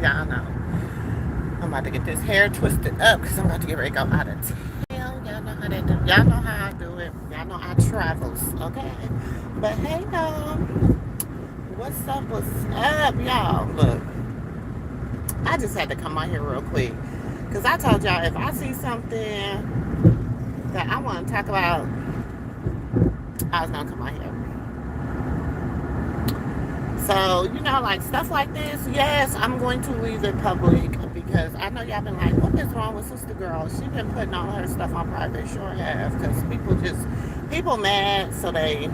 Y'all know. I'm about to get this hair twisted up because I'm about to get ready to go out of town. Y'all know how they do. Y'all know how I do it. Y'all know I travels, okay? But hey, y'all. What's up? What's up, y'all? Look, I just had to come on here real quick because I told y'all if I see something that I want to talk about, I was going to come on here. So, like stuff like this, yes, I'm going to leave it public because I know y'all been like, what is wrong with Sister Girl? She been putting all her stuff on private. Sure have, because people mad, so they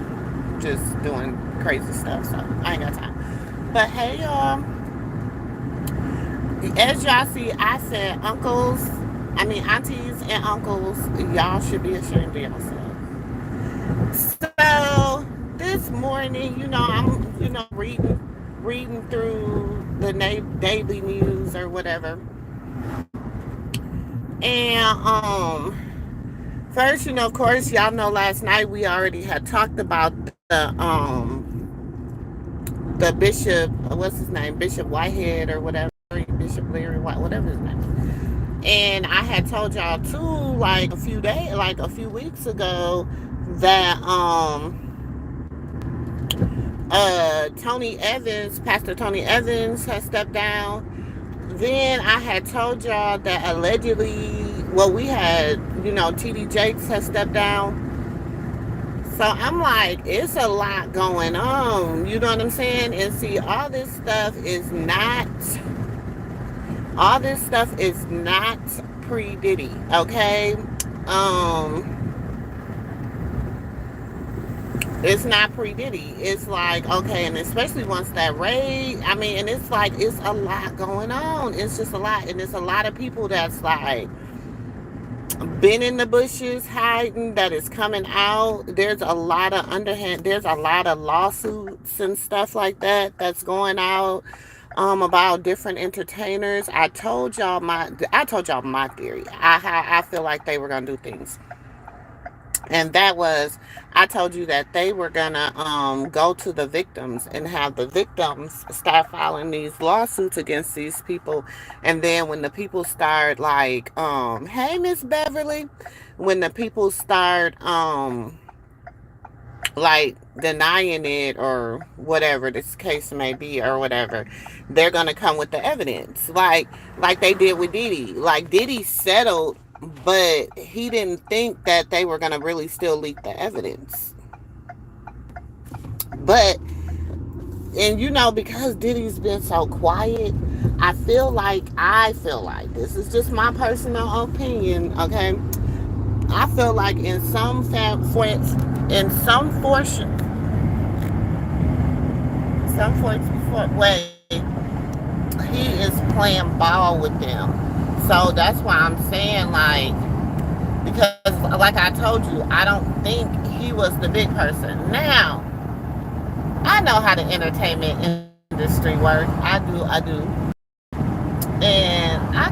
just doing crazy stuff. So, I ain't got time. But hey, y'all, as y'all see, I said aunties and uncles, y'all should be ashamed of yourselves. So this morning, I'm, reading through the daily news or whatever, and first, of course, y'all know last night we already had talked about the bishop, what's his name, Bishop Whitehead or whatever, Bishop Larry White, whatever his name is. And I had told y'all too, like a few weeks ago, that Pastor Tony Evans has stepped down. Then I had told y'all that allegedly, we had, TD Jakes has stepped down. So I'm like, it's a lot going on. You know what I'm saying? And see, all this stuff is not pre-Diddy, okay? It's not pre-Diddy. It's like, okay, and especially once that raid, and it's like, it's a lot going on. It's just a lot. And it's a lot of people that's like, been in the bushes hiding that is coming out. There's a lot of lawsuits and stuff like that that's going out about different entertainers. I told y'all my theory. How I feel like they were gonna do things. And that was, I told you that they were gonna go to the victims and have the victims start filing these lawsuits against these people. And then when the people start like, hey Miss Beverly, when the people start like denying it or whatever this case may be or whatever, they're gonna come with the evidence, like they did with Diddy. Like Diddy settled, but he didn't think that they were gonna really still leak the evidence. But and because Diddy's been so quiet, I feel like this is just my personal opinion, okay? I feel like in some way, he is playing ball with them. So that's why I'm saying, like, because like I told you, I don't think he was the big person. Now, I know how the entertainment industry works. I do. And I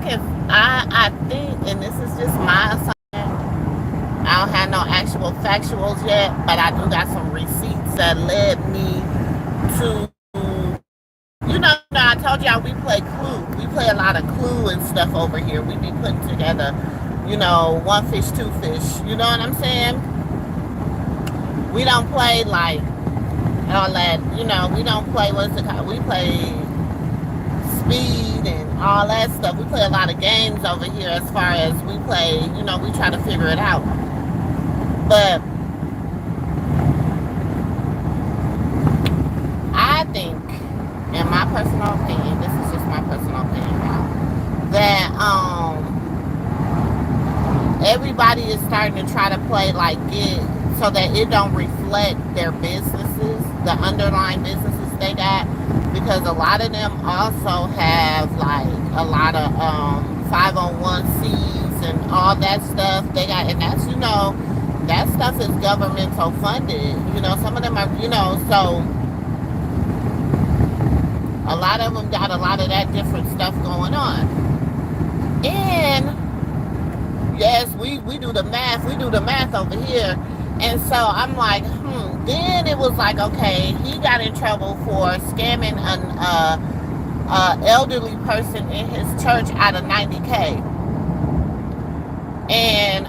think, and this is just my assumption, I don't have no actual factuals yet, but I do got some receipts that led me to, I told y'all we play Clue. We play a lot of Clue and stuff over here. We be putting together, one fish, two fish. You know what I'm saying? We don't play like all that, we don't play, what's it called? We play speed and all that stuff. We play a lot of games over here as far as we play, we try to figure it out. But I think, in my personal opinion, this is just my personal opinion now, that everybody is starting to try to play like it so that it don't reflect their businesses, the underlying businesses they got, because a lot of them also have like a lot of 501c's and all that stuff they got, and that's that stuff is governmental funded. Some of them are, so a lot of them got a lot of that different stuff going on. And yes, we do the math. We do the math over here. And so I'm like, Then it was like, okay, he got in trouble for scamming elderly person in his church out of 90K. And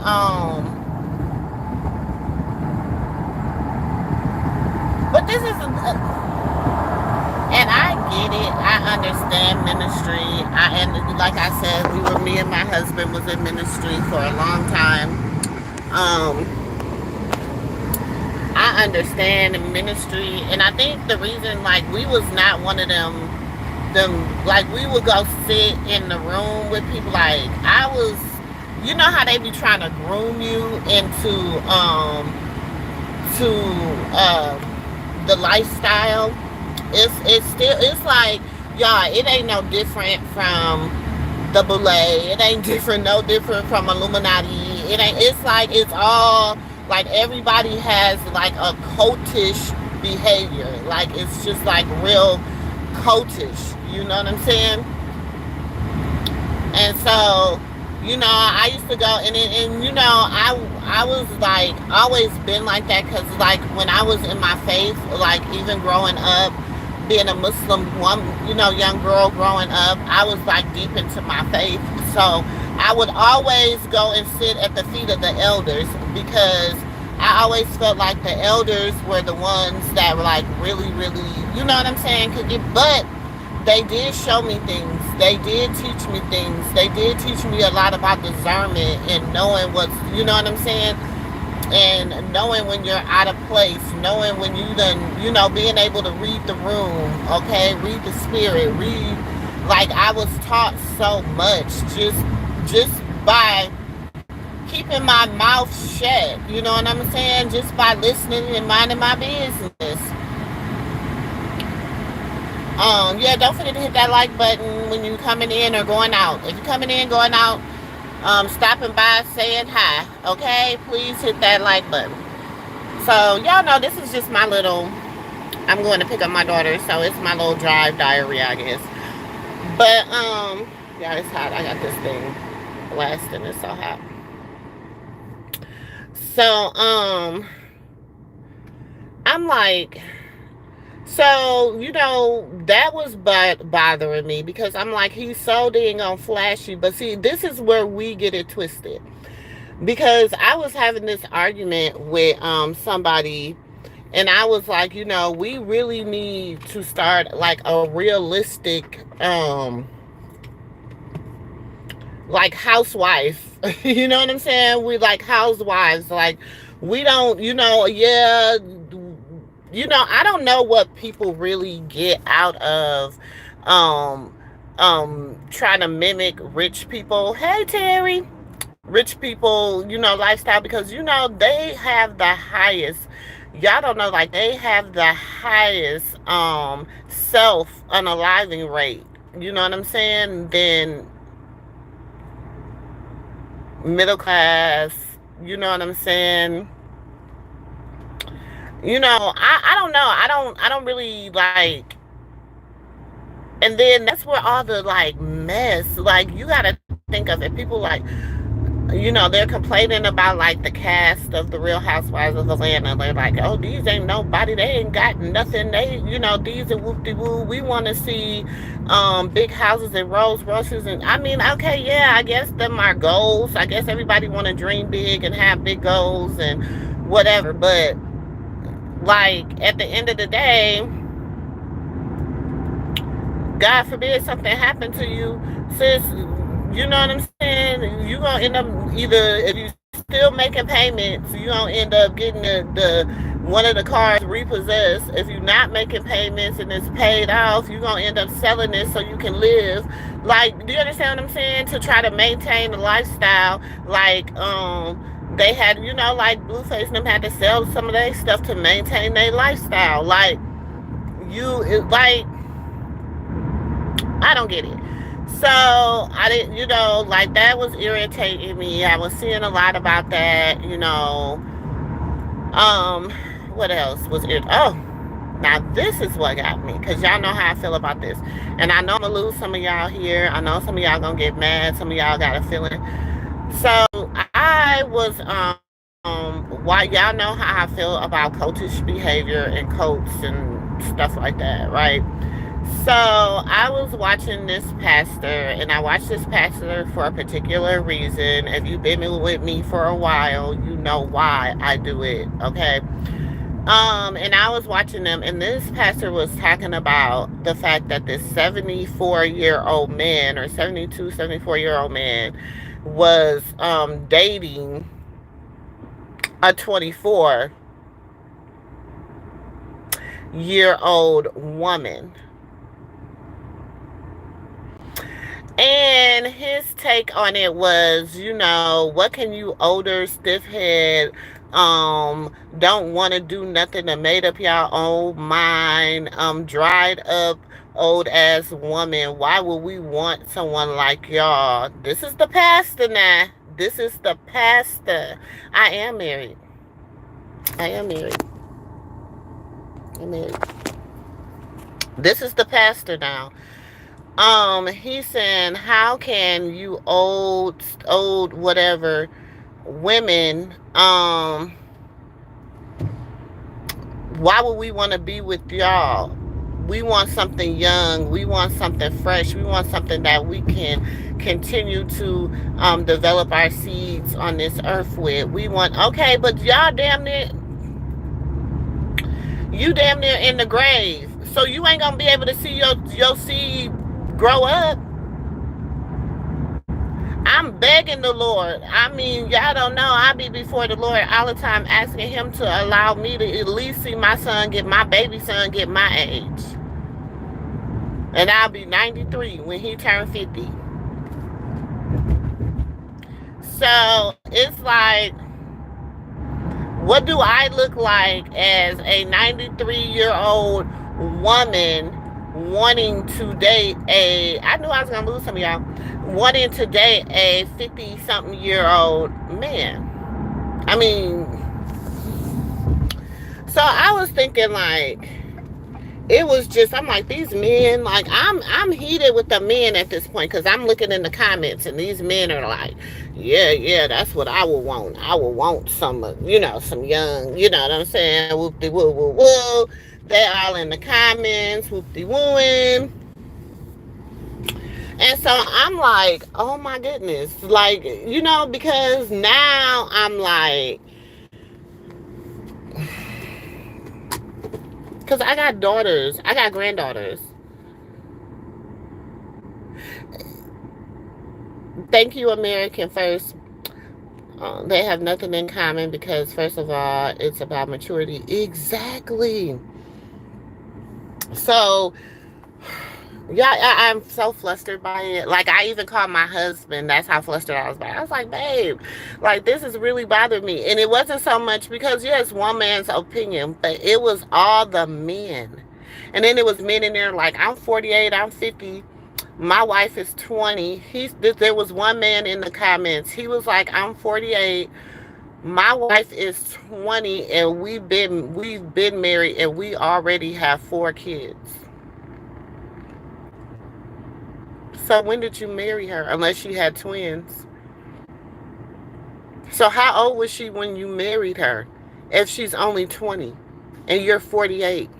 but this is and I get it. I understand ministry. And like I said, me and my husband was in ministry for a long time. I understand ministry, and I think the reason, like, we was not one of them, like, we would go sit in the room with people. Like, I was, you know how they be trying to groom you into to the lifestyle. It's like, y'all, it ain't no different from the Boule. It ain't different, no different from Illuminati. It's like, it's all like everybody has like a cultish behavior. Like, it's just like real cultish. You know what I'm saying? And so, I used to go, and I was like always been like that, because like when I was in my faith, like even growing up, being a Muslim woman, young girl growing up, I was like deep into my faith. So I would always go and sit at the feet of the elders, because I always felt like the elders were the ones that were like really, really, you know what I'm saying? But they did show me things. They did teach me things. They did teach me a lot about discernment and knowing what's, you know what I'm saying? And knowing when you're out of place, knowing when you done, being able to read the room, okay? Read the spirit, like, I was taught so much just by keeping my mouth shut, you know what I'm saying? Just by listening and minding my business. Yeah, don't forget to hit that like button when you coming in or going out. If you're coming in, going out, stopping by, saying hi, okay? Please hit that like button. So, y'all know this is just my little, I'm going to pick up my daughter, so it's my little drive diary, I guess. But, yeah, it's hot. I got this thing blasting. It's so hot. So, I'm like, so, that was bothering me, because I'm like, he's so dang on flashy. But see, this is where we get it twisted. Because I was having this argument with somebody, and I was like, we really need to start like a realistic like housewife. You know what I'm saying? We like housewives. Like, we don't, yeah, I don't know what people really get out of trying to mimic rich people. Hey, Terry. Rich people, lifestyle, because they have the highest, y'all don't know, like, they have the highest self unaliving rate, you know what I'm saying, than middle class, you know what I'm saying. I don't know. I don't really like. And then that's where all the like mess, like, you gotta think of it. People like, they're complaining about like the cast of the Real Housewives of Atlanta. They're like, oh, these ain't nobody. They ain't got nothing. These are whoop de woo. We want to see big houses and Rolls Royces. And I mean, okay, yeah, I guess them are goals. I guess everybody want to dream big and have big goals and whatever. But like, at the end of the day, God forbid something happened to you, sis. You know what I'm saying? You gonna end up, either if you still making payments, you gonna end up getting the one of the cars repossessed. If you're not making payments and it's paid off, you gonna end up selling it so you can live. Like, do you understand what I'm saying? To try to maintain the lifestyle, like they had, like Blueface and them had to sell some of their stuff to maintain their lifestyle. Like, like, I don't get it. So I didn't, like, that was irritating me. I was seeing a lot about that, what else was it? Oh, now this is what got me, because y'all know how I feel about this. And I know I'm gonna lose some of y'all here. I know some of y'all gonna get mad. Some of y'all got a feeling. So I was, why, y'all know how I feel about cultish behavior and cults and stuff like that, right? So I was watching this pastor, and I watched this pastor for a particular reason. If you've been with me for a while, you know why I do it, okay? And I was watching them, and this pastor was talking about the fact that this 74-year-old man, or 72, 74-year-old man, was dating a 24-year-old woman. And his take on it was, what can you older, stiff head, don't want to do nothing to made up your own mind, dried up old ass woman. Why would we want someone like y'all? This is the pastor now. This is the pastor. I am married. I am married. I'm married. This is the pastor now. He's saying, how can you old whatever women, why would we want to be with y'all? We want something young. We want something fresh. We want something that we can continue to develop our seeds on this earth with. We want, okay, but y'all damn near in the grave. So you ain't gonna be able to see your seed grow up. I'm begging the Lord. I mean, y'all don't know. I be before the Lord all the time asking him to allow me to at least see my baby son get my age. And I'll be 93 when he turned 50. So it's like, what do I look like as a 93-year-old woman wanting to date I knew I was going to lose some of y'all, wanting to date a 50-something-year-old man? I mean, so I was thinking, like, it was just, I'm like, these men, like, I'm heated with the men at this point, because I'm looking in the comments, and these men are like, yeah, that's what I would want. I would want some, some young, you know what I'm saying, whoop-de woo woo woo. They all in the comments, whoop-de wooing. And so I'm like, oh my goodness, like, because now I'm like, because I got daughters, I got granddaughters. Thank you, American First. They have nothing in common because, first of all, it's about maturity. Exactly. So, yeah, I'm so flustered by it. Like, I even called my husband. That's how flustered I was by it. I was like, babe, like, this is really bothering me. And it wasn't so much because, yes, one man's opinion, but it was all the men. And then it was men in there like, I'm 48, I'm 50. My wife is 20. There was one man in the comments. He was like, I'm 48. My wife is 20, and we've been married, and we already have 4 kids. So when did you marry her? Unless she had twins. So how old was she when you married her? If she's only 20 and you're 48.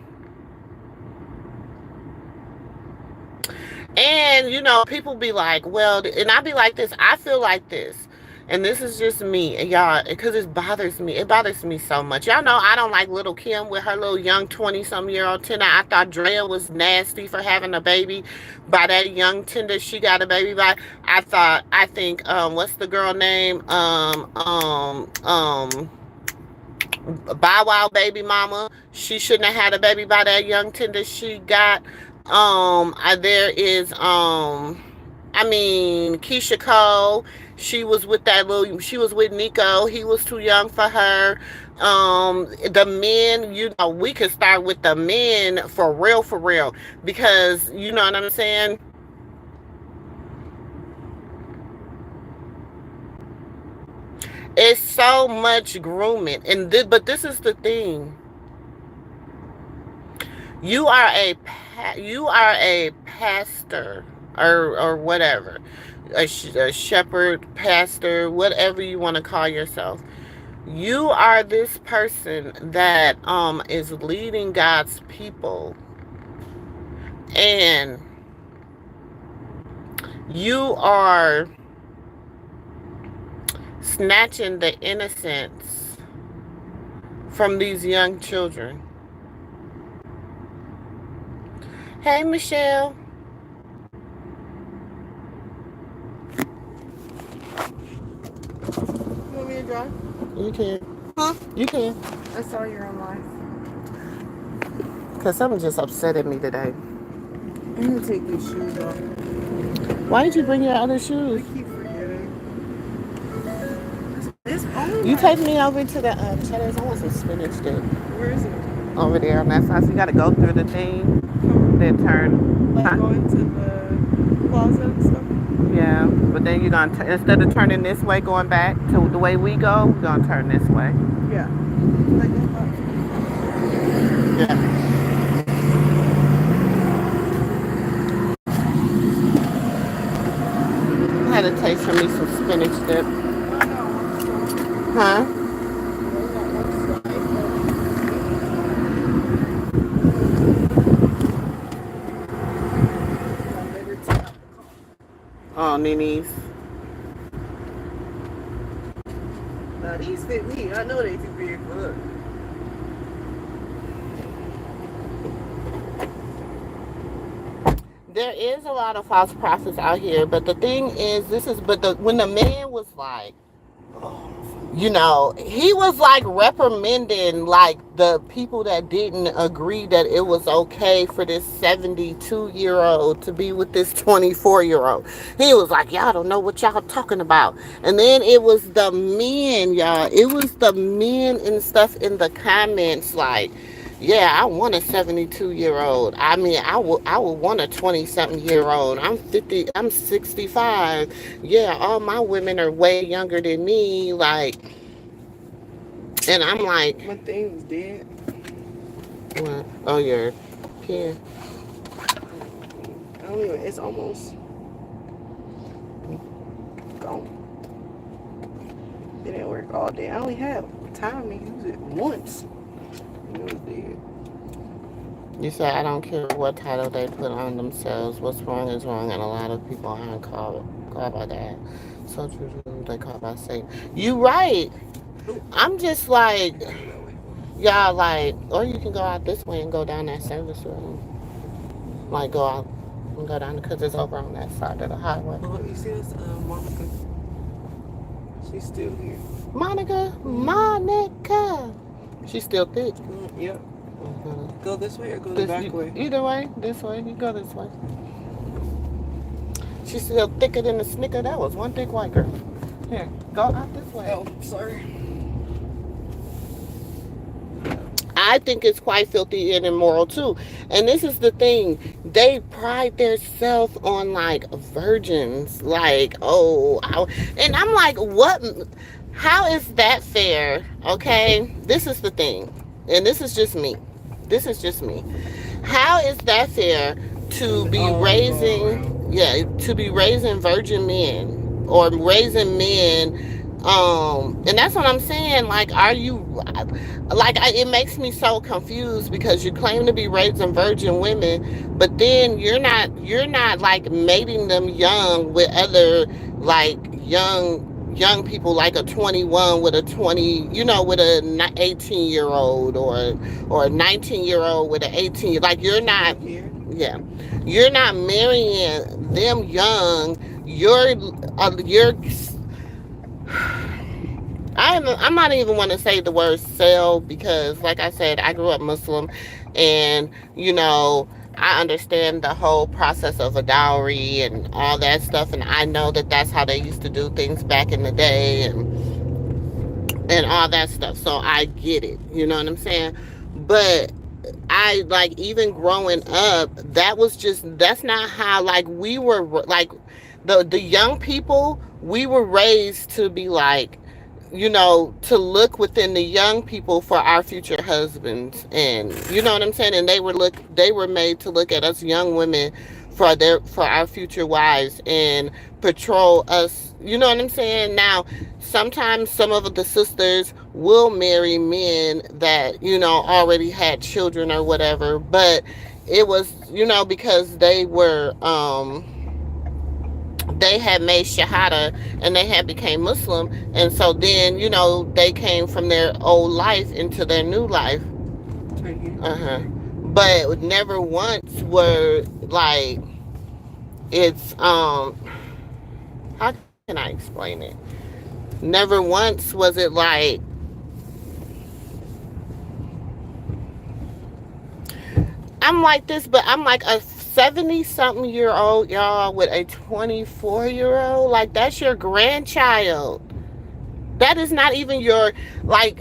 And, people be like, well, and I be like this. I feel like this. And this is just me, and y'all, because it bothers me. It bothers me so much. Y'all know I don't like little Kim with her little young 20-some-year-old tender. I thought Drea was nasty for having a baby by that young tender she got a baby by. I think, what's the girl name? Bow Wow baby mama. She shouldn't have had a baby by that young tender she got. There is, Keisha Cole. She was with Nico. He was too young for her. The men, we could start with the men for real. Because, you know what I'm saying? It's so much grooming. But this is the thing. You are a pastor, or whatever, a shepherd, pastor, whatever you want to call yourself. You are this person that is leading God's people, And you are snatching the innocence from these young children. Hey, Michelle. You want me to drive? You can. Huh? You can. I saw you're on live. Because something just upsetted me today. I'm gonna take these shoes off. Why did you bring your other I shoes? keep forgetting. It's only You like. take me over to the Cheddar's. I want some spinach dip. Where is it? Over there on that side. So you got to go through the thing, then turn. Like Huh? going to the plaza and stuff? Yeah, but then you're going to, instead of turning this way, going back to the way we go, we're going to turn this way. Yeah. Like go back. Yeah. I had to taste for me some spinach dip. Huh? Oh, Nini's. Now these fit me. I know they too big for her. There is a lot of false prophets out here, but the thing is, when the man was like, he was like reprimanding like the people that didn't agree that it was okay for this 72-year-old to be with this 24-year-old. He was like, y'all don't know what y'all talking about. And then it was the men, y'all. It was the men and stuff in the comments like, yeah, I want a 72-year-old. I mean, I would want a 20-something-year-old. I'm 50, I'm 65. Yeah, all my women are way younger than me. Like, and I'm like, My thing was dead. what? Oh, your pen. I don't even. It's almost gone. It didn't work all day. I only had time to use it once. And it was dead. You said, I don't care what title they put on themselves. What's wrong is wrong, and a lot of people aren't called by that. So true, they call by Satan. You right. I'm just like, y'all like, or you can go out this way and go down that service road. Like, go out and go down because it's over on that side of the highway. Oh, you see this, Monica? She's still here. Monica. She's still thick. Yep. Mm-hmm. Go this way or go the back way? Either way, this way. You go this way. She's still thicker than a Snicker. That was one thick white girl. Here, go out this way. Oh, sorry. I think it's quite filthy and immoral too. And this is the thing. They pride themselves on like virgins. Like, and I'm like, what? How is that fair? Okay? This is the thing. And this is just me. This is just me. How is that fair to be to be raising virgin men or raising men, and that's what I'm saying. Like, are you it makes me so confused because you claim to be raising virgin women, but then you're not like mating them young with other like young people, like a 21 with a 20, with a 18-year-old or a 19-year-old with an 18, like yeah, you're not marrying them young. You're I'm not even want to say the word sell because, like I said, I grew up Muslim, and I understand the whole process of a dowry and all that stuff, and I know that that's how they used to do things back in the day, and all that stuff. So I get it. You know what I'm saying? But I like, even growing up, that's not how, like, we were, like, the young people, we were raised to be like, to look within the young people for our future husbands, and you know what I'm saying. And they were made to look at us young women for our future wives and patrol us. You know what I'm saying? Now, sometimes some of the sisters will marry men that already had children or whatever, but it was, because they had made shahada and they had became Muslim, and so then they came from their old life into their new life. Uh-huh. But never once were like, it's how can I explain it? Never once was it like, I'm like this, but I'm like a 70 something year old, y'all, with a 24-year-old. Like, that's your grandchild. That is not even your, like,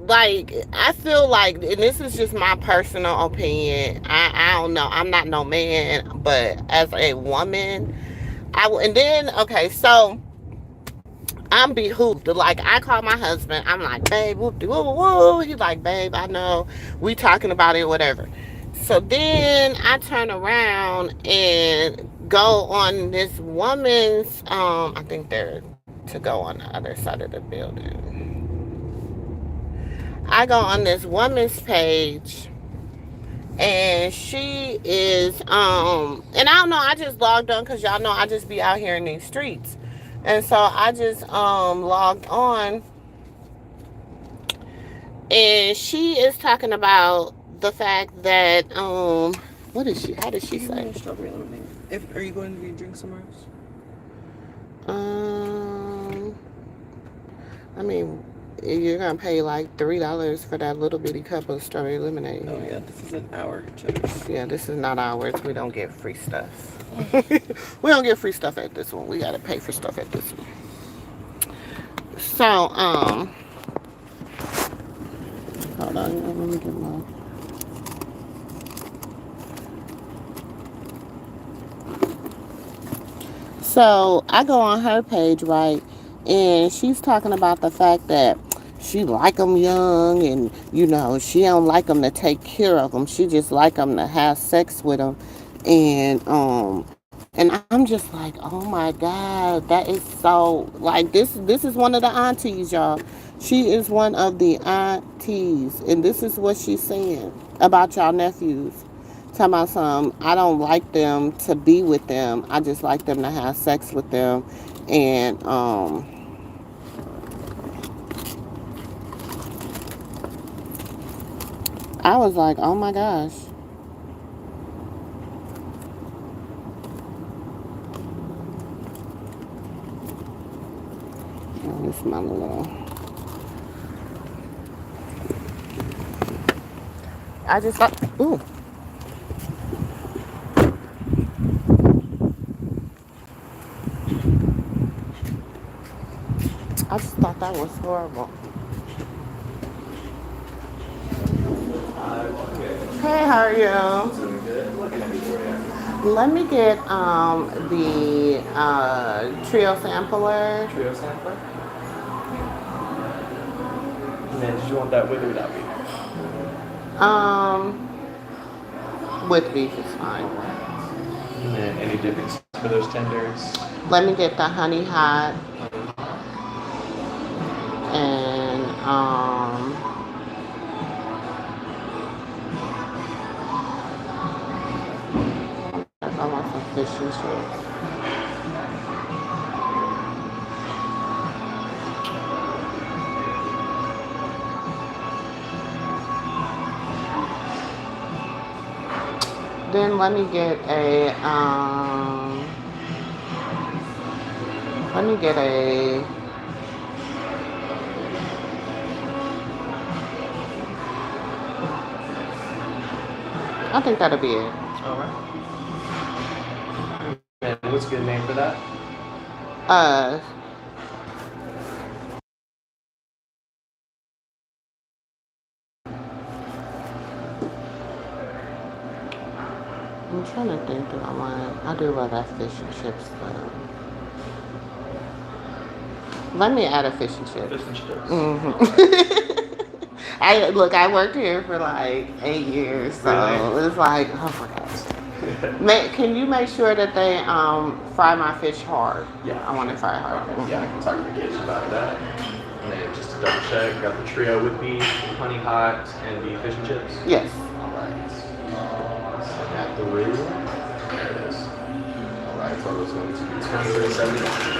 I feel like, and this is just my personal opinion. I don't know. I'm not no man, but as a woman, and then, okay, so I'm behooved. Like, I call my husband. I'm like, babe, whoop de woo woo. He's like, babe, I know. We talking about it, whatever. So then I turn around and go on this woman's, I think they're to go on the other side of the building. I go on this woman's page, and she is, and I don't know, I just logged on because y'all know I just be out here in these streets. And so I just logged on, and she is talking about the fact that what is she? How does she say? Strawberry lemonade. Are you going to drink somewhere else? I mean, you're gonna pay like $3 for that little bitty cup of strawberry lemonade. Oh yeah, this is an hour choice. Yeah, this is not ours. We don't get free stuff. We don't get free stuff at this one. We gotta pay for stuff at this one. So, hold on, let me get my. So I go on her page, right, and she's talking about the fact that she like them young, and she don't like them to take care of them. She just like them to have sex with them, and I'm just like, oh my God, that is so, like, this is one of the aunties, y'all. She is one of the aunties, and this is what she's saying about y'all nephews. Talking about some, I don't like them to be with them. I just like them to have sex with them. And I was like, oh my gosh. Oh, this is my little. I just thought, ooh. I just thought that was horrible. Hey, how are you? Doing good. What can I do for you? Let me get the trio sampler. Trio sampler. And then did you want that with or without beef? With beef is fine. And then any dippings for those tenders? Let me get the honey hot. And I want some fish and chips. Then let me get a I think that'll be it. Alright. And what's a good name for that? I'm trying to think that I do love that fish and chips though. Let me add a fish and chips. Fish and chips. I worked here for like 8 years, so really? It's like, oh my gosh. Can you make sure that they fry my fish hard? Yeah. I want it fried hard. Okay. Yeah, I can talk to the kids about that. And then just to double check, got the trio with beef, honey hot, and the fish and chips? Yes. Alright. really? There it is. Alright, total is going to be 271.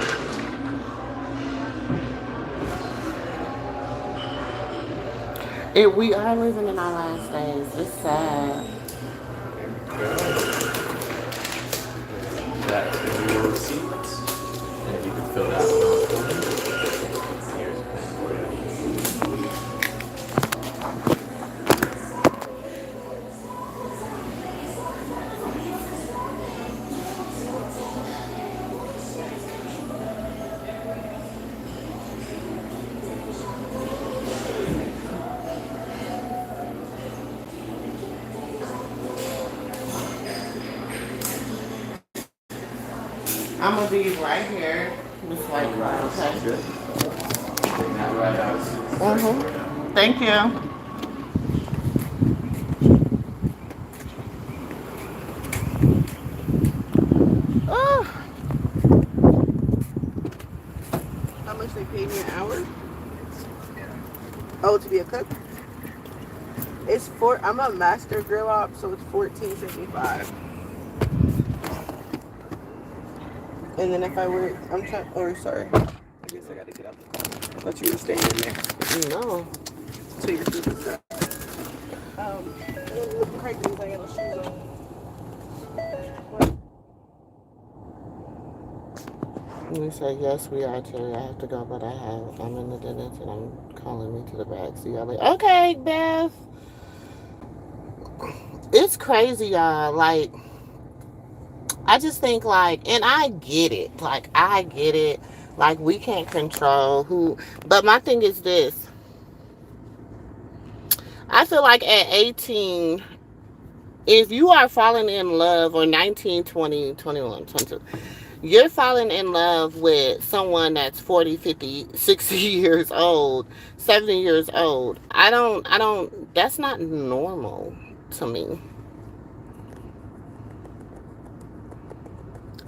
We are living in our last days. It's sad. That's your receipt. And if you can fill that one out for me. Here's a pen for you. I'm gonna be right here. This white card, okay? Good. Bring that right out. Thank you. Oh, How much they pay me an hour? Oh, to be a cook? It's four. I'm a master grill op, so it's 14.75. And then if I work, I'm trying. Or sorry, I guess I gotta get out the car. I thought you were staying in there no. till your food is done. The crazy things I got no shoes on. We say yes, we are, Terry. I have to go, but I'm in the dentist and I'm calling me to the back. See y'all later. Okay, Beth. It's crazy, y'all. Like, I just think, like, and I get it. Like, I get it. Like, we can't control who. But my thing is this. I feel like at 18, if you are falling in love, or 19, 20, 21, 22, you're falling in love with someone that's 40, 50, 60 years old, 70 years old. That's not normal to me.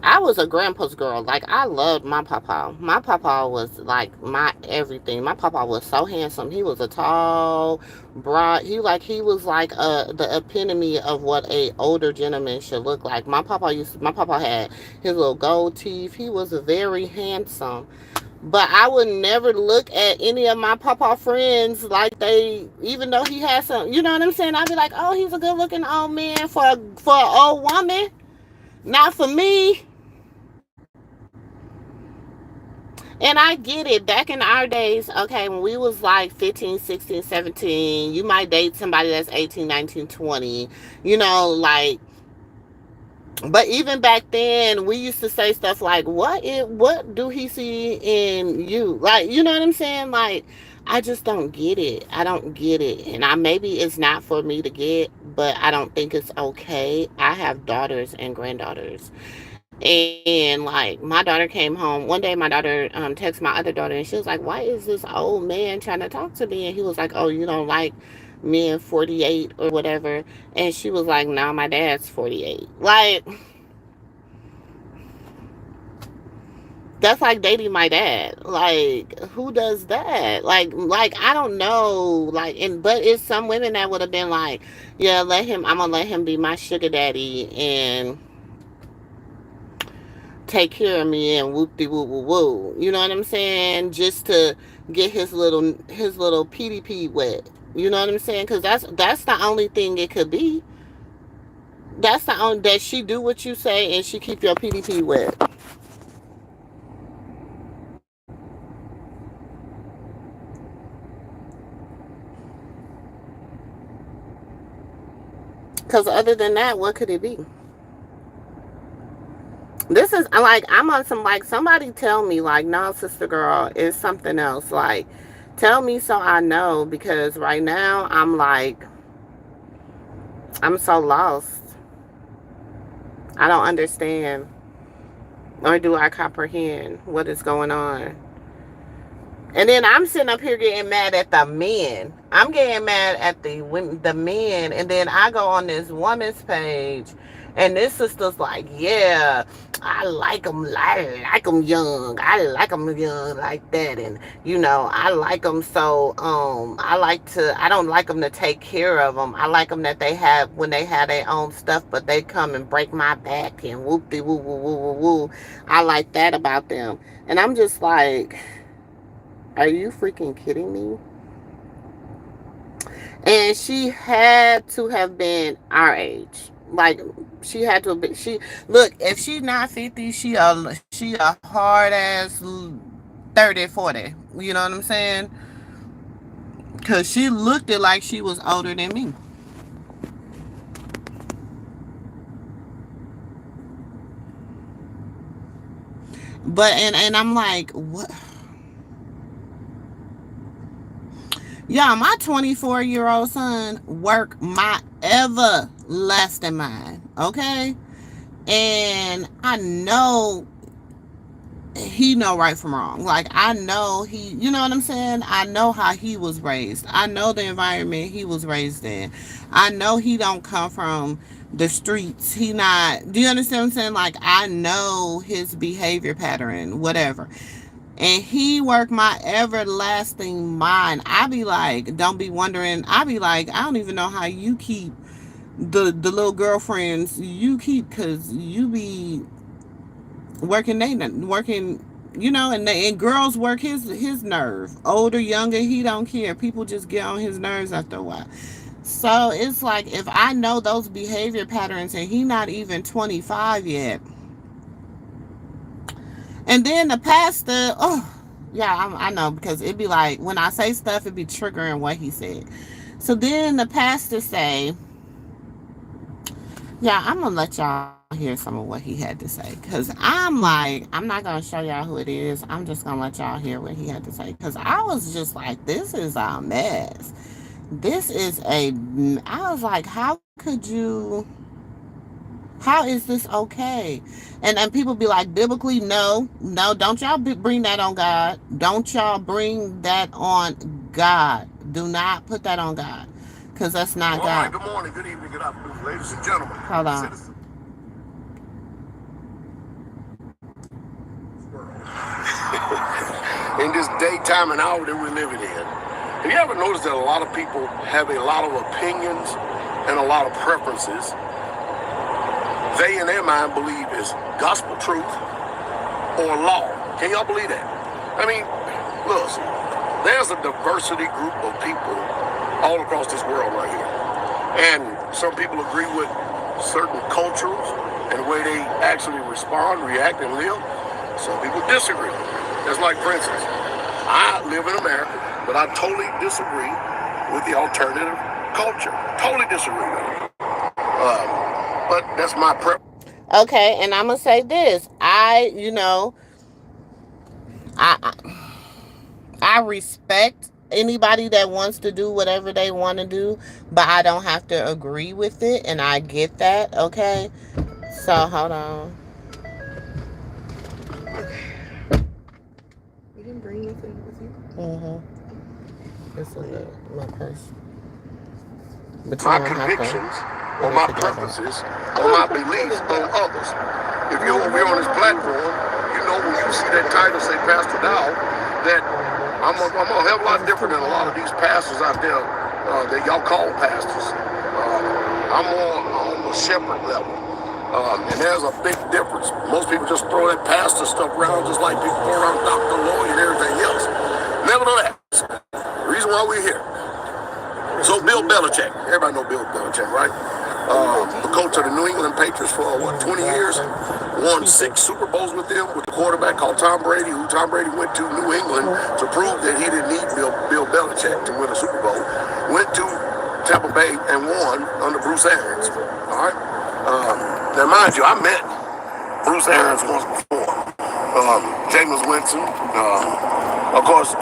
I was a grandpa's girl. Like, I loved my papa. My papa was like my everything. My papa was so handsome. He was a tall, broad. He was like the epitome of what a older gentleman should look like. My papa had his little gold teeth. He was very handsome. But I would never look at any of my papa friends like even though he had some, you know what I'm saying? I'd be like, oh, he's a good looking old man for an old woman. Not for me. And I get it. Back in our days, okay, when we was like 15, 16, 17, you might date somebody that's 18, 19, 20. You know, like, but even back then, we used to say stuff like, what do he see in you? Like, you know what I'm saying? Like, I just don't get it. I don't get it. And maybe it's not for me to get, but I don't think it's okay. I have daughters and granddaughters. And like, my daughter came home one day. My daughter texted my other daughter, and she was like, why is this old man trying to talk to me? And he was like, oh, you don't like men 48 or whatever? And she was like, no, my dad's 48. Like, that's like dating my dad. Like, who does that? Like I don't know. Like, and but it's some women that would have been like, yeah, I'm gonna let him be my sugar daddy and take care of me and whoop de woo woo woo. You know what I'm saying? Just to get his little PDP wet. You know what I'm saying? Because that's the only thing it could be. That's the only that she do what you say and she keep your PDP wet. Because other than that, what could it be? This is like, I'm on some, like, somebody tell me, like, no, sister girl, it's something else. Like, tell me so I know, because right now I'm like, I'm so lost. I don't understand, or do I comprehend what is going on? And then I'm sitting up here getting mad at the men. I'm getting mad at the women, the men, and then I go on this woman's page, And this sister's like, yeah, I like them young. I like them young like that. And, I like them so, I don't like them to take care of them. I like them that when they have their own stuff, but they come and break my back and whoop de woo woo woo woo woo. I like that about them. And I'm just like, are you freaking kidding me? And she had to have been our age. Like, she had to have been. Look, if she's not 50, she a hard ass 30, 40. You know what I'm saying? Because she looked it like she was older than me. But, and I'm like, what? Yeah, my 24-year-old son work my everlasting mind. Okay? And I know he know right from wrong. Like, I know you know what I'm saying? I know how he was raised. I know the environment he was raised in. I know he don't come from the streets. He not, do you understand what I'm saying? Like, I know his behavior pattern, whatever. And he worked my everlasting mind. I be like, don't be wondering. I be like, I don't even know how you keep the little girlfriends you keep, because you be working, and girls work his nerve. Older, younger, he don't care. People just get on his nerves after a while. So it's like, if I know those behavior patterns and he not even 25 yet, and then the pastor, oh yeah, I know, because it'd be like, when I say stuff, it'd be triggering what he said. So then the pastor say, yeah, I'm gonna let y'all hear some of what he had to say, because I'm like, I'm not gonna show y'all who it is. I'm just gonna let y'all hear what he had to say, because I was just like, this is a mess. I was like, how is this okay? And people be like, biblically, no, don't y'all bring that on God. Don't y'all bring that on God. Do not put that on God, because that's not God. All right, good morning, good evening, good afternoon, ladies and gentlemen. Hold on. Citizens. In this daytime and hour that we're living in, have you ever noticed that a lot of people have a lot of opinions and a lot of preferences? They in their mind believe is gospel truth or law. Can y'all believe that? I mean, listen, there's a diversity group of people all across this world right here. And some people agree with certain cultures and the way they actually respond, react, and live. Some people disagree. That's like, for instance, I live in America, but I totally disagree with the alternative culture. Totally disagree with it. But that's my preference. Okay, and I'm gonna say this. I I respect anybody that wants to do whatever they want to do, but I don't have to agree with it, and I get that. Okay, so hold on. You didn't bring nothing with you? This is my purse. But my convictions or my preferences or my beliefs on others. If you're over here on this platform, you know when you see that title say Pastor Dow, that I'm a hell of a lot different than a lot of these pastors out there that y'all call pastors. I'm more on the shepherd level. And there's a big difference. Most people just throw that pastor stuff around just like people throw around doctor, lawyer, and everything else. Nevertheless, the reason why we're here. So Bill Belichick, everybody know Bill Belichick, right? The coach of the New England Patriots for 20 years, won 6 Super Bowls with them with a quarterback called Tom Brady, who Tom Brady went to New England to prove that he didn't need Bill Belichick to win a Super Bowl. Went to Tampa Bay and won under Bruce Arians. All right. Now, mind you, I met Bruce Arians once before. Jameis Winston, of course.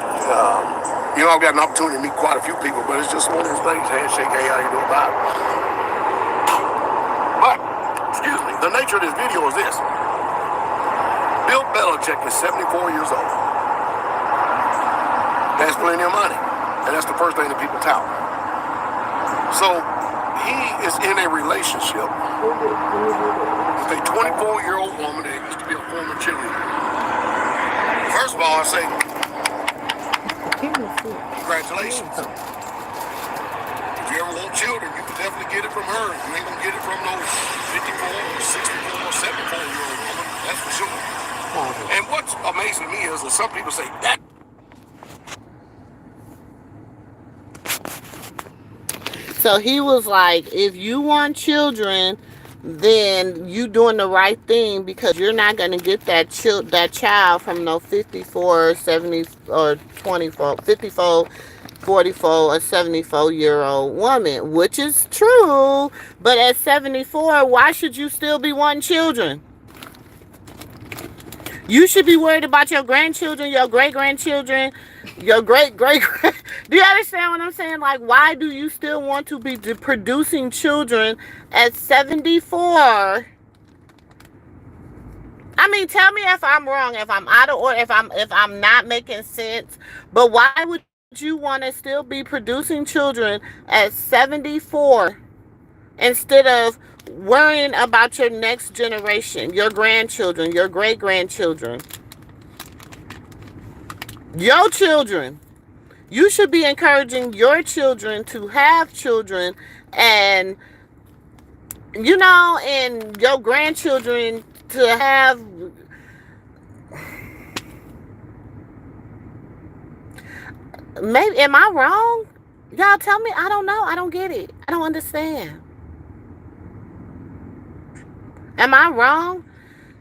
I've got an opportunity to meet quite a few people, but it's just one of those things. Handshake, hey, how you doing, bye. But, excuse me, the nature of this video is this. Bill Belichick is 74 years old. Has plenty of money. And that's the first thing that people tout. So, he is in a relationship with a 24-year-old woman that used to be a former cheerleader. First of all, I say, congratulations. If you ever want children, you can definitely get it from her. You ain't gonna get it from no 54 or 64 or 74-year-old woman, that's for sure. And what's amazing to me is that some people say that. So he was like, if you want children, then you doing the right thing, because you're not going to get that child from no 54, 70, or 24, 54, 44, or 74-year-old woman, which is true. But at 74, why should you still be wanting children? You should be worried about your grandchildren, your great-grandchildren, your great-great. Do you understand what I'm saying? Like, why do you still want to be producing children at 74? I mean, tell me if I'm wrong, if I'm out of order, if I'm not making sense. But why would you want to still be producing children at 74 instead of worrying about your next generation, your grandchildren, your great-grandchildren, your children? You should be encouraging your children to have children, and and your grandchildren to have. Maybe, am I wrong? Y'all tell me. I don't know. I don't get it. I don't understand. Am I wrong?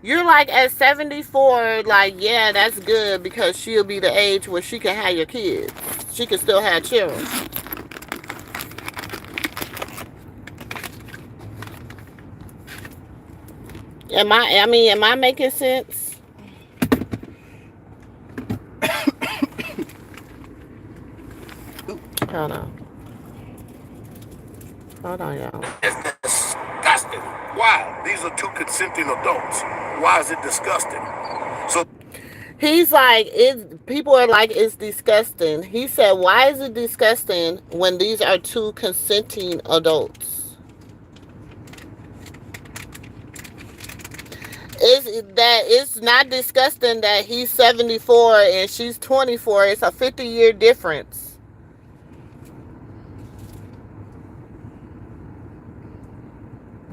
You're like at 74, like, yeah, that's good, because she'll be the age where she can have your kids. She can still have children. Am I making sense? Hold on. Hold on, y'all. It's disgusting. Why? These are two consenting adults. Why is it disgusting? So He's like, people are like, it's disgusting. He said, why is it disgusting when these are two consenting adults? It's not disgusting that he's 74 and she's 24. It's a 50-year difference.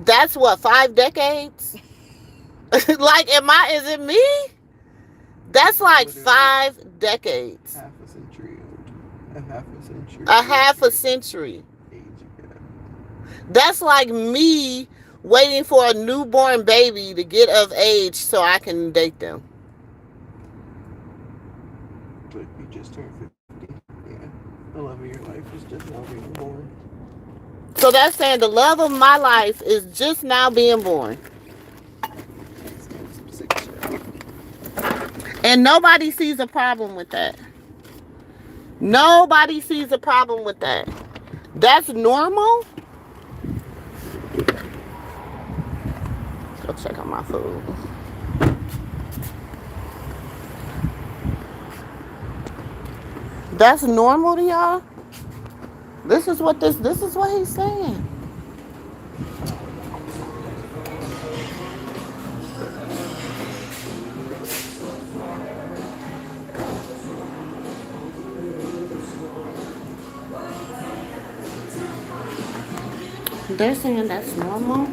That's what, 5 decades? Like, is it me? That's like 5 decades. Half a century old. A half a century. That's like me waiting for a newborn baby to get of age so I can date them. But you just turned 50. Yeah. The love of your life is just now being born. So that's saying the love of my life is just now being born. And nobody sees a problem with that. Nobody sees a problem with that. That's normal. Go check on my food. That's normal to y'all? This is what he's saying. They're saying that's normal.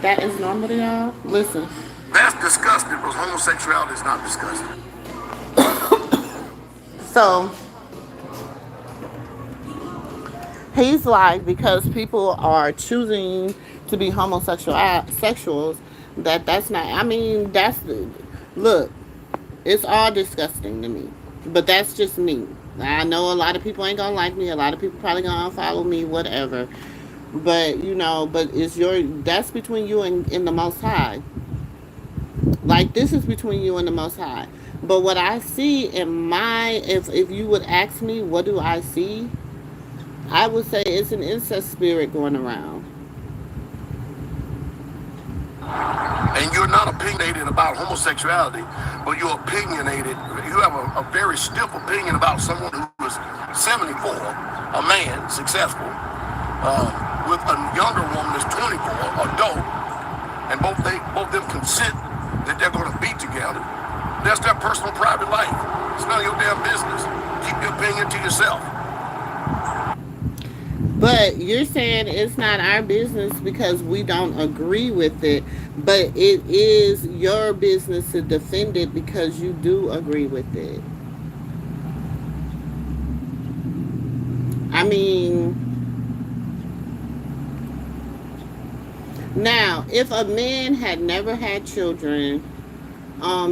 That is normal to y'all. Listen. that's disgusting, because homosexuality is not disgusting. So he's like, because people are choosing to be homosexuals, that's not. I mean, look. It's all disgusting to me, but that's just me. I know a lot of people ain't gonna like me. A lot of people probably gonna unfollow me, whatever. But that's between you and the Most High. Like, this is between you and the Most High. But what I see if you would ask me, what do I see? I would say it's an incest spirit going around. And you're not opinionated about homosexuality, but you're opinionated. You have a very stiff opinion about someone who is 74, a man, successful, with a younger woman that's 24, adult, and both them consent that they're going to be together, that's their personal private life. It's none of your damn business. Keep your opinion to yourself. But you're saying it's not our business because we don't agree with it, but it is your business to defend it because you do agree with it. I mean, now, if a man had never had children,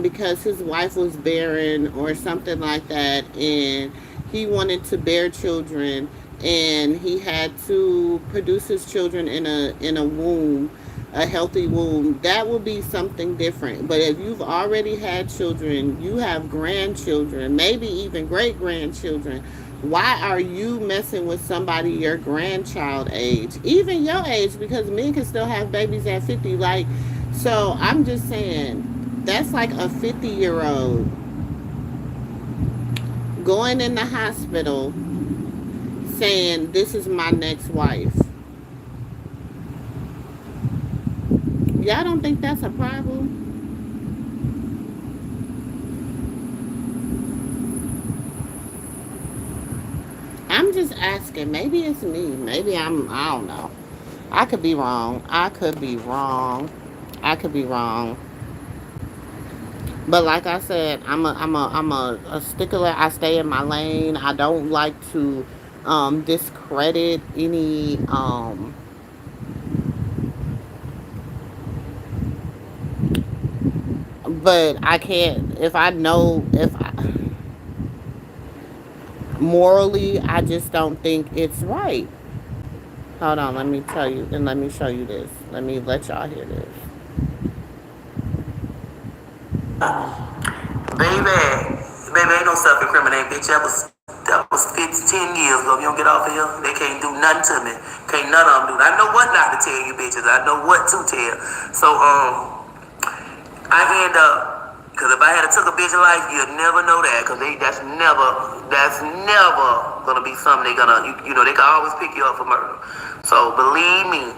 because his wife was barren or something like that, and he wanted to bear children, and he had to produce his children in a womb, a healthy womb, that would be something different. But if you've already had children, you have grandchildren, maybe even great grandchildren. Why are you messing with somebody your grandchild age, even your age? Because men can still have babies at 50. Like, so I'm just saying, that's like a 50-year-old going in the hospital saying, "This is my next wife." Y'all don't think that's a problem? I'm just asking. Maybe it's me. Maybe I don't know. I could be wrong. I could be wrong. I could be wrong. But like I said, I'm a stickler. I stay in my lane. I don't like to discredit any but I can't, if I know, if I, morally, I just don't think it's right. Hold on, let me tell you and let me show you this. Let me let y'all hear this. Baby, ain't no self-incriminate, bitch. That was 10 years ago. If you don't get off of here, they can't do nothing to me. Can't none of them do. I know what not to tell you, bitches. I know what to tell. So, I end up, because if I had took a bitch life, you'd never know that. Because that's never gonna be something they gonna, you know, they can always pick you up for murder. So, believe me,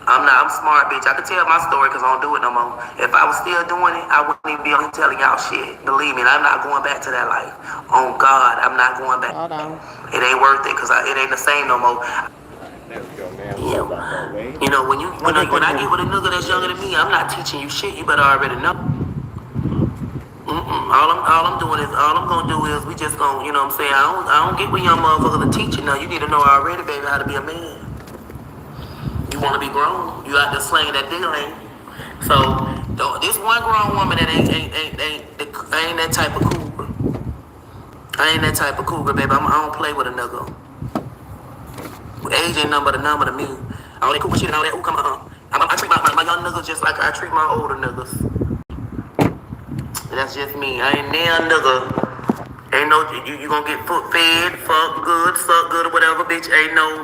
I'm smart, bitch. I can tell my story because I don't do it no more. If I was still doing it, I wouldn't even be on here telling y'all shit. Believe me, I'm not going back to that life. On God, I'm not going back. Hold on. It ain't worth it because it ain't the same no more. There we go, man. Yeah. Back that way. You know, when I get with a nigga that's younger than me, I'm not teaching you shit. You better already know. All I'm gonna do is we just gonna, you know what I'm saying? I don't get with young motherfuckers to teach you now. You need to know already, baby, how to be a man. You want to be grown. You out there slinging that ding-a-ling. So, this one grown woman that ain't that type of cougar. I ain't that type of cougar, baby. I don't play with a nigga. Age ain't number the number to me. All that cougar shit and all that, come on. I treat my young niggas just like I treat my older niggas. That's just me. I ain't near a nigga. Ain't no, you gonna get fed, fuck good, suck good or whatever, bitch. Ain't no,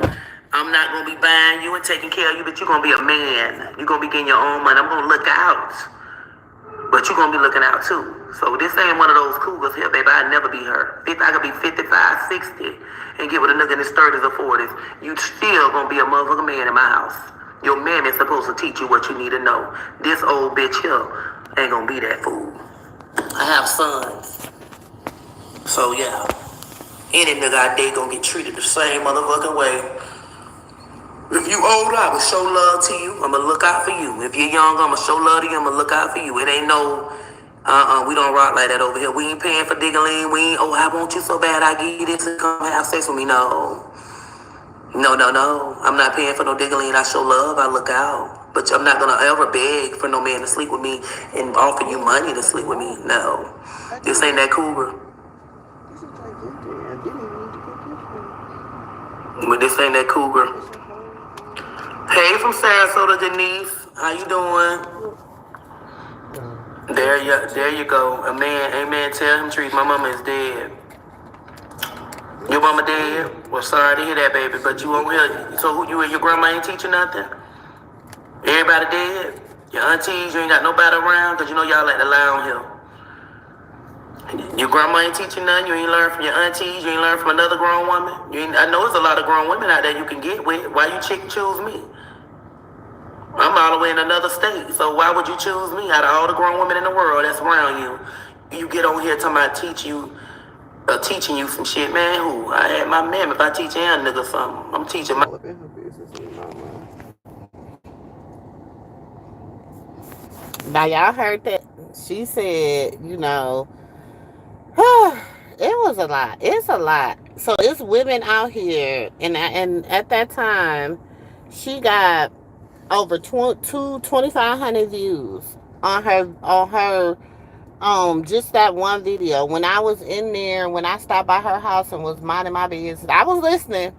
I'm not gonna be buying you and taking care of you, but you gonna be a man. You gonna be getting your own money. I'm gonna look out. But you gonna be looking out too. So this ain't one of those cougars here, baby. I'd never be her. I could be 55, 60 and get with a nigga in his 30s or 40s. You still gonna be a motherfucking man in my house. Your man is supposed to teach you what you need to know. This old bitch here ain't gonna be that fool. I have sons. So yeah, any nigga I date gonna get treated the same motherfucking way. If you older, I will show love to you. I'ma look out for you. If you're young, I'ma show love to you. I'ma look out for you. It ain't no, we don't rock like that over here. We ain't paying for diggling. We ain't, I want you so bad, I give you this and come have sex with me. No. I'm not paying for no diggling. I show love. I look out. But I'm not gonna ever beg for no man to sleep with me and offer you money to sleep with me. No. This ain't that cougar. But this ain't that cougar. Hey, from Sarasota, Denise. How you doing? There you go. Amen. Tell him treat. My mama is dead. Your mama dead? Well, sorry to hear that, baby. But you over here. So who you and your grandma ain't teaching nothing? Everybody dead? Your aunties, you ain't got nobody around? Because you know y'all like to lie on here. Your grandma ain't teaching none. You ain't learn from your aunties. You ain't learn from another grown woman. I know there's a lot of grown women out there you can get with. Why you choose me? I'm all the way in another state. So why would you choose me out of all the grown women in the world that's around you? You get on here talking about teaching you some shit, man. Who? I had my man. If I teach a young nigga something, I'm teaching my. All up in her business and mama. Now y'all heard that she said, it was a lot. It's a lot. So it's women out here, and at that time, she got over 2,500 views on her just that one video. When I was in there, when I stopped by her house and was minding my business, I was listening.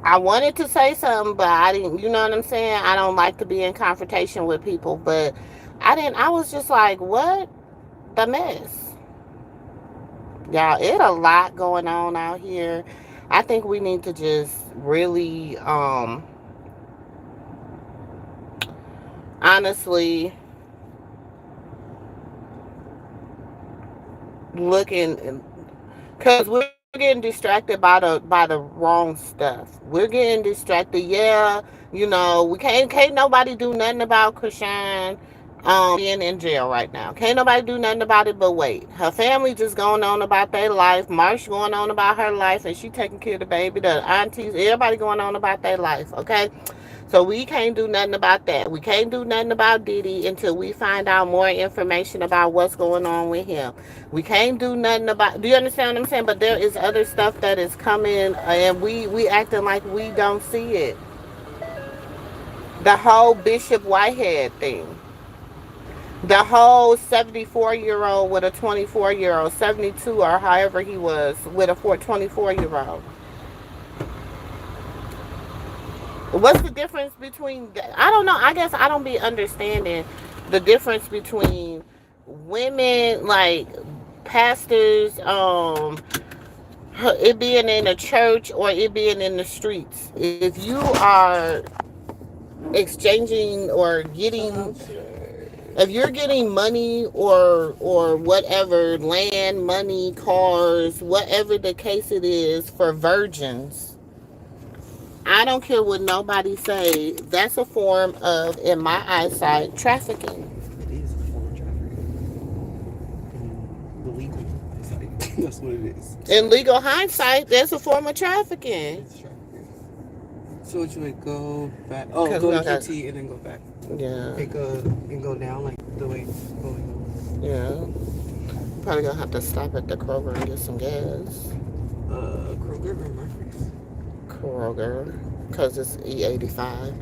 I wanted to say something, but I didn't. You know what I'm saying? I don't like to be in confrontation with people, but I didn't. I was just like, what the mess, y'all? It a lot going on out here. I think we need to just really, honestly, looking, because we're getting distracted by the wrong stuff. We're getting distracted. Yeah, we can't nobody do nothing about Krishan being in jail right now. Can't nobody do nothing about it but wait. Her family just going on about their life. Marsh going on about her life, and she taking care of the baby. The aunties, everybody going on about their life. Okay. So we can't do nothing about that. We can't do nothing about Diddy until we find out more information about what's going on with him. We can't do nothing about. Do you understand what I'm saying? But there is other stuff that is coming, and we acting like we don't see it. The whole Bishop Whitehead thing. The whole 74-year-old with a 24-year-old, 72 or however he was, with a 24-year-old. What's the difference between, I don't know, I guess I don't be understanding the difference between women, like pastors, it being in a church or it being in the streets. If you are exchanging or getting, if you're getting money or whatever, land, money, cars, whatever the case it is, for virgins, I don't care what nobody say. That's a form of, in my eyesight, trafficking. It is a form of trafficking. The legal side. That's what it is. In legal hindsight, that's a form of trafficking. It's trafficking. So what you would go back? Oh, go to QT and then go back. Yeah. And go down like the way it's going. Yeah. Probably gonna have to stop at the Kroger and get some gas. Kroger or Murphy's? Kroger, because it's E85.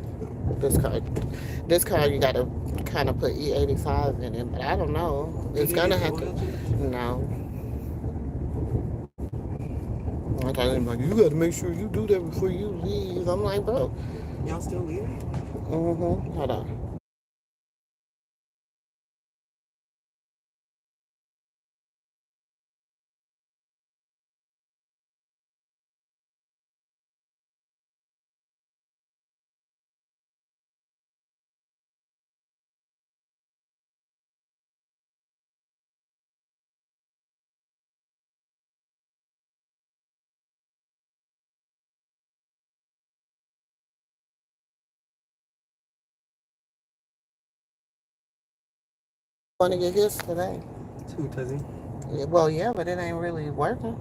This car, you gotta kind of put E85 in it, but I don't know. It's gonna have to. No. Okay, like, you gotta make sure you do that before you leave. I'm like, bro. Y'all still leaving? Hold on. Want to get his today? Too, does he? Yeah, well, yeah, but it ain't really working.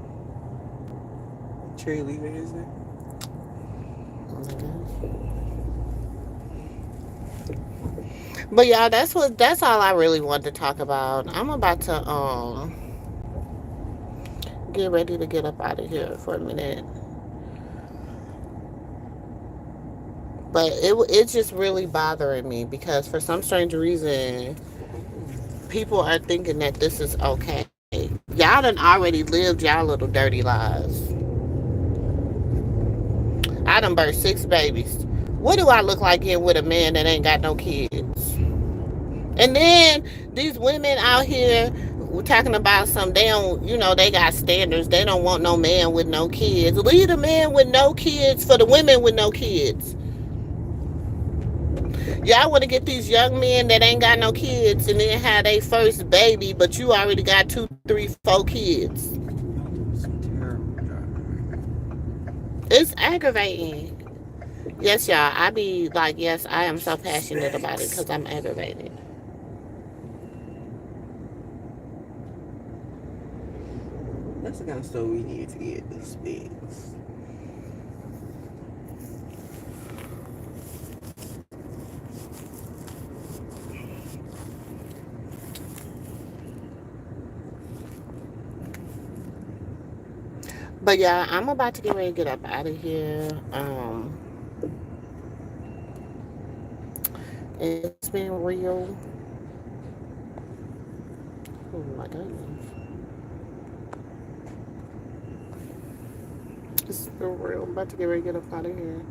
Cherry leaving his day? But yeah, that's all I really wanted to talk about. I'm about to get ready to get up out of here for a minute. But it's just really bothering me because for some strange reason, people are thinking that this is okay. Y'all done already lived y'all little dirty lives. I done birthed 6 babies. What do I look like in with a man that ain't got no kids? And then these women out here talking about some, they don't, they got standards. They don't want no man with no kids. Leave the man with no kids for the women with no kids. Y'all want to get these young men that ain't got no kids and then have their first baby, but you already got 2, 3, 4 kids. Some terrible It's aggravating. Yes, y'all. I be like, yes, I am so passionate about it because I'm aggravated. That's the kind of stuff we need to get the specs. But yeah, I'm about to get ready to get up out of here. It's been real. Oh my goodness. It's been real. I'm about to get ready to get up out of here.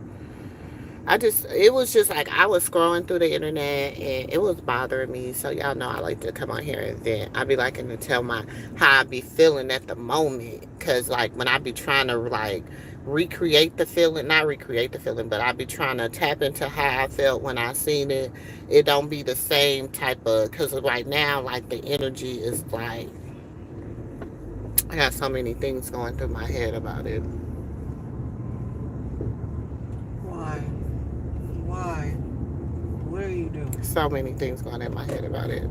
It was just like I was scrolling through the internet and it was bothering me. So y'all know I like to come on here and then I be liking to tell my how I be feeling at the moment. Cause like when I be trying to like recreate the feeling, not recreate the feeling, but I be trying to tap into how I felt when I seen it. It don't be the same type of, cause right now like the energy is like I got so many things going through my head about it. Why? Why? What are you doing? So many things going in my head about it.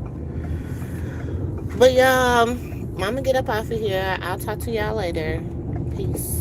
But yeah, I'm gonna get up off of here. I'll talk to y'all later. Peace.